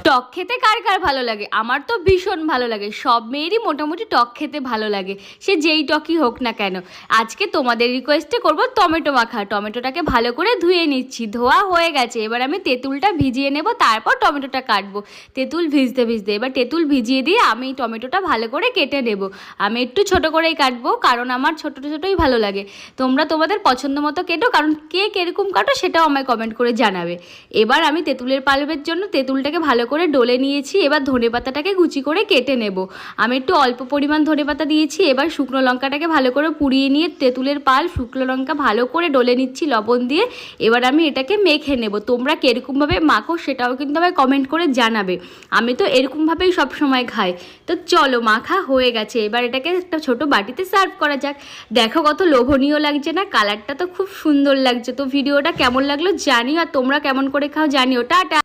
টক খেতে কার কার ভালো লাগে? আমার তো ভীষণ ভালো লাগে। সব মেয়েরই মোটামুটি টক খেতে ভালো লাগে, সে যেই টকই হোক না কেন। আজকে তোমাদের রিকোয়েস্টে করব টমেটো মাখা। টমেটোটাকে ভালো করে ধুয়ে নিচ্ছি, ধোয়া হয়ে গেছে। এবার আমি তেঁতুলটা ভিজিয়ে নেব, তারপর টমেটোটা কাটবো। তেঁতুল ভিজতে ভিজতে এবার তেঁতুল ভিজিয়ে দিয়ে আমি টমেটোটা ভালো করে কেটে নেব। আমি একটু ছোট করেই কাটবো, কারণ আমার ছোট ছোটোই ভালো লাগে। তোমরা তোমাদের পছন্দ মতো কেটো, কারণ কে কীরকম কাটো সেটাও আমায় কমেন্ট করে জানাবে। এবার আমি তেঁতুলের পাল্পের জন্য তেঁতুলটাকে ভালো করে ডলে নিয়েছি। এবার ধনেপাতাটাকে কুচি করে কেটে নেব। আমি একটু অল্প পরিমাণ ধনেপাতা দিয়েছি। এবার শুকনো লঙ্কাটাকে ভালো করে পুড়িয়ে নিয়ে তেঁতুলের পাল্প, শুকনো লঙ্কা ভালো করে ডলে নিচ্ছি লবণ দিয়ে। এবার আমি এটাকে মেখে নেব। তোমরা কীরকমভাবে মাখো সেটাও কিন্তু আমায় কমেন্ট করে জানাবে। আমি তো এরকমভাবেই সব সময় খাই। তো চলো, মাখা হয়ে গেছে। এবার এটাকে একটা ছোট বাটিতে সার্ভ করা যাক। দেখো কত লোভনীয় লাগছে না? কালারটা তো খুব সুন্দর লাগছে। তো ভিডিওটা কেমন লাগলো জানিও, আর তোমরা কেমন করে খাও জানিও। টাটা।